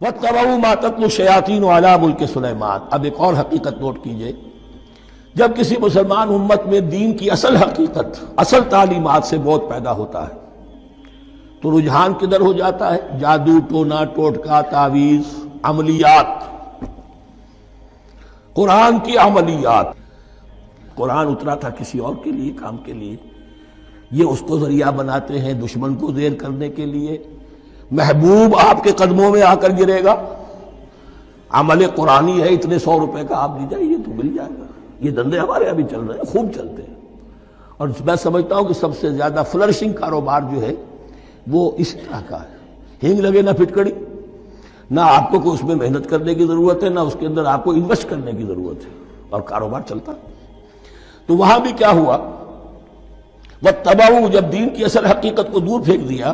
وَاتَّبَعُوا مَا تَتْلُو الشَّيَاطِينُ عَلَىٰ مُلْكِ سُلَيْمَانَ۔ اب ایک اور حقیقت نوٹ کیجئے، جب کسی مسلمان امت میں دین کی اصل حقیقت، اصل تعلیمات سے بہت پیدا ہوتا ہے تو رجحان کدھر ہو جاتا ہے؟ جادو، ٹونا، ٹوٹکا، تعویذ، عملیات، قرآن کی عملیات۔ قرآن اترا تھا کسی اور کے لیے، کام کے لیے، یہ اس کو ذریعہ بناتے ہیں دشمن کو زیر کرنے کے لیے۔ محبوب آپ کے قدموں میں آ کر گرے گا، عمل قرآنی ہے، اتنے 100 روپے کا آپ دی جائیے تو مل جائے گا۔ یہ دندے ہمارے ابھی چل رہے ہیں، خوب چلتے ہیں، اور میں سمجھتا ہوں کہ سب سے زیادہ فلرشنگ کاروبار جو ہے وہ اس طرح کا ہے۔ ہینگ لگے نہ پھٹکڑی، نہ آپ کو کوئی اس میں محنت کرنے کی ضرورت ہے، نہ اس کے اندر آپ کو انویسٹ کرنے کی ضرورت ہے، اور کاروبار چلتا۔ تو وہاں بھی کیا ہوا، وَاتَّبَعُوا، جب دین کی اصل حقیقت کو دور پھینک دیا،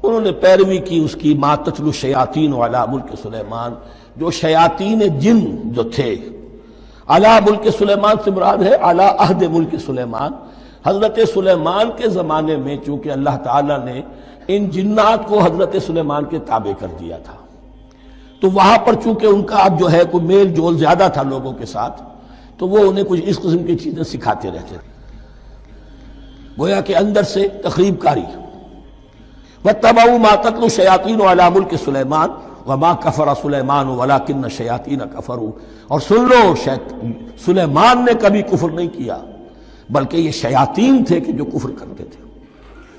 انہوں نے پیروی کی اس کی مَا تَتْلُو الشَّيَاطِينُ عَلَىٰ مُلْكِ سُلَيْمَانَ، جو شیاطین جن جو تھے۔ عَلَىٰ مُلْكِ سُلَيْمَانَ سے مراد ہے عَلَىٰ عہد ملک سلیمان، حضرت سلیمان کے زمانے میں، چونکہ اللہ تعالیٰ نے ان جنات کو حضرت سلیمان کے تابع کر دیا تھا، تو وہاں پر چونکہ ان کا اب جو ہے کوئی میل جول زیادہ تھا لوگوں کے ساتھ، تو وہ انہیں کچھ اس قسم کی چیزیں سکھاتے رہتے تھے، گویا کہ اندر سے تخریب کاری۔ وَاتَّبَعُوا مَا تَتْلُو الشَّيَاطِينُ عَلَىٰ مُلْكِ سُلَيْمَانَ وَمَا كَفَرَ سُلَيْمَانُ وَلَٰكِنَّ الشَّيَاطِينَ كَفَرُوا۔ اور سن لو، سلیمان نے کبھی کفر نہیں کیا، بلکہ یہ شیاطین تھے کہ جو کفر کرتے تھے۔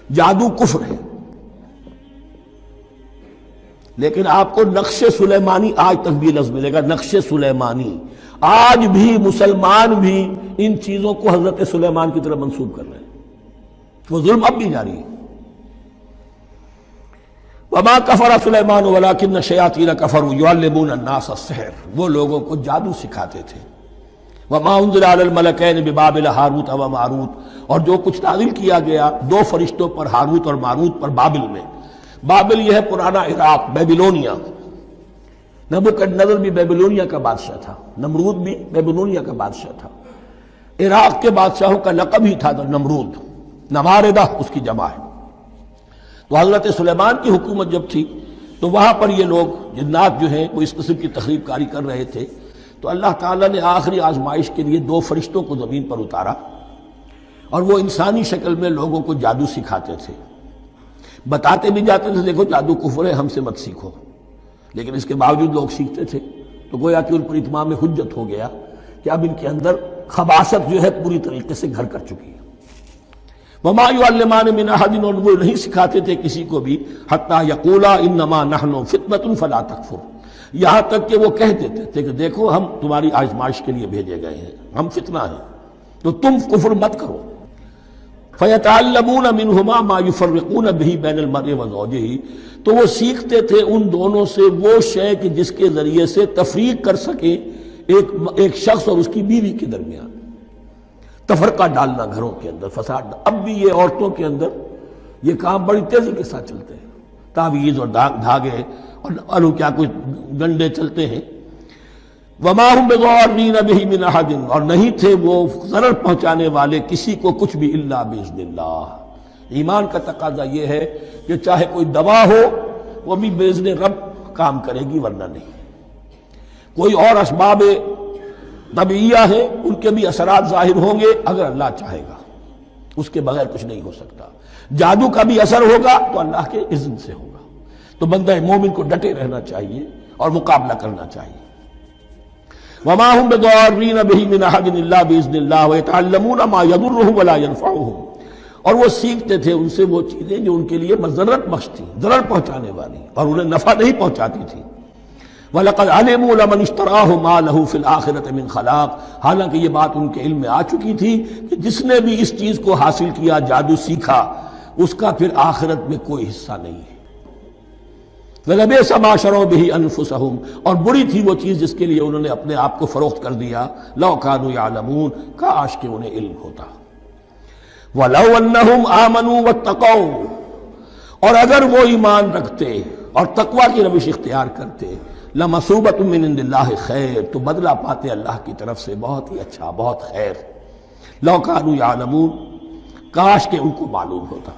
جادو کفر ہے، لیکن آپ کو نقش سلیمانی آج تک بھی لفظ ملے گا، نقش سلیمانی۔ آج بھی مسلمان بھی ان چیزوں کو حضرت سلیمان کی طرف منسوب کر رہے ہیں، وہ ظلم اب بھی جاری ہے۔ وَمَا كَفَرَ سُلَيْمَانُ وَلَٰكِنَّ الشَّيَاطِينَ كَفَرُوا يُعَلِّمُونَ النَّاسَ السِّحْرَ، وہ لوگوں کو جادو سکھاتے تھے۔ وَمَا أُنزِلَ عَلَى الْمَلَكَيْنِ بِبَابِلَ هَارُوتَ وَمَارُوتَ، اور جو کچھ نازل کیا گیا 2 فرشتوں پر، ہاروت اور ماروت پر، بابل میں۔ بابل یہ ہے پرانا عراق، بیبلونیا۔ نبوکدنضر بھی بیبلونیا کا بادشاہ تھا، نمرود بھی بیبلونیا کا بادشاہ تھا۔ عراق کے بادشاہوں کا لقب ہی تھا نمرود، نماردہ اس کی جمع ہے۔ تو حضرت سلیمان کی حکومت جب تھی تو وہاں پر یہ لوگ جنات جو ہیں وہ اس قسم کی تخریب کاری کر رہے تھے، تو اللہ تعالیٰ نے آخری آزمائش کے لیے 2 فرشتوں کو زمین پر اتارا، اور وہ انسانی شکل میں لوگوں کو جادو سکھاتے تھے، بتاتے بھی جاتے تھے دیکھو جادو کفر ہے، ہم سے مت سیکھو، لیکن اس کے باوجود لوگ سیکھتے تھے۔ تو گویا کہ ان پر اتمام حجت ہو گیا کہ اب ان کے اندر خباثت جو ہے پوری طریقے سے گھر کر چکی ہے۔ وَمَا يُعَلِّمَانِ مِنْ أَحَدٍ، اور وہ نہیں سکھاتے تھے کسی کو بھی، حَتَّىٰ يَقُولَا إِنَّمَا نَحْنُ فِتْنَةٌ فَلَا تَكْفُرْ، یہاں تک کہ وہ کہہ دیتے تھے کہ دیکھو ہم تمہاری آزمائش کے لیے بھیجے گئے ہیں، ہم فتنہ ہیں، تو تم کفر مت کرو۔ فَيَتَعَلَّمُونَ مِنْهُمَا مَا يُفَرِّقُونَ بِهِ بَيْنَ الْمَرْءِ وَزَوْجِهِ، تو وہ سیکھتے تھے ان دونوں سے وہ شے کہ جس کے ذریعے سے تفریق کر سکے ایک شخص اور اس کی بیوی کے درمیان، تفرقہ ڈالنا گھروں کے اندر، فساد۔ اب بھی یہ عورتوں کے اندر یہ کام بڑی تیزی کے ساتھ چلتے ہیں، تعویذ اور دھاگے اور کیا کچھ گنڈے چلتے ہیں۔ وَمَا هُمْ بِضَارِّينَ بِهِ مِنْ أَحَدٍ، اور نہیں تھے وہ ضرر پہنچانے والے کسی کو کچھ بھی، إِلَّا بِإِذْنِ اللَّهِ۔ ایمان کا تقاضا یہ ہے کہ چاہے کوئی دوا ہو وہ بھی بِإِذْنِ رب کام کرے گی، ورنہ نہیں۔ کوئی اور اسباب طبیعیہ ہیں، ان کے بھی اثرات ظاہر ہوں گے اگر اللہ چاہے گا، اس کے بغیر کچھ نہیں ہو سکتا۔ جادو کا بھی اثر ہوگا تو اللہ کے اذن سے ہوگا۔ تو بندہ مومن کو ڈٹے رہنا چاہیے اور مقابلہ کرنا چاہیے۔ وَمَا هُمْ بِضَارِّينَ بِهِ مِنْ أَحَدٍ إِلَّا بِإِذْنِ اللَّهِ وَيَتَعَلَّمُونَ مَا يَضُرُّهُمْ وَلَا يَنفَعُهُمْ، اور وہ سیکھتے تھے ان سے وہ چیزیں جو ان کے لیے مضرت بخش تھیں، ضرر پہنچانے والی، اور انہیں نفع نہیں پہنچاتی تھی۔ وَلَقَدْ عَلِمُوا لَمَنِ اشْتَرَاهُ مَا لَهُ فِي الْآخِرَةِ مِنْ خَلَاقٍ، حالانکہ یہ بات ان کے علم میں آ چکی تھی کہ جس نے بھی اس چیز کو حاصل کیا، جادو سیکھا، اس کا پھر آخرت میں کوئی حصہ نہیں ہے۔ وَلَبِئْسَ مَا شَرَوْا بِهِ أَنفُسَهُمْ، اور بری تھی وہ چیز جس کے لیے انہوں نے اپنے آپ کو فروخت کر دیا۔ لَوْ كَانُوا يَعْلَمُونَ، کاش کہ انہیں علم ہوتا۔ وَلَوْ أَنَّهُمْ آمَنُوا وَاتَّقَوْا، اور اگر وہ ایمان رکھتے اور تقوی کی روش اختیار کرتے، لَمَثُوبَةٌ مِّنْ عِندِ اللَّهِ خَيْرٌ، تو بدلہ پاتے اللہ کی طرف سے بہت ہی اچھا، بہت خیر۔ لَوْ كَانُوا يَعْلَمُونَ، کاش کہ ان کو معلوم ہوتا۔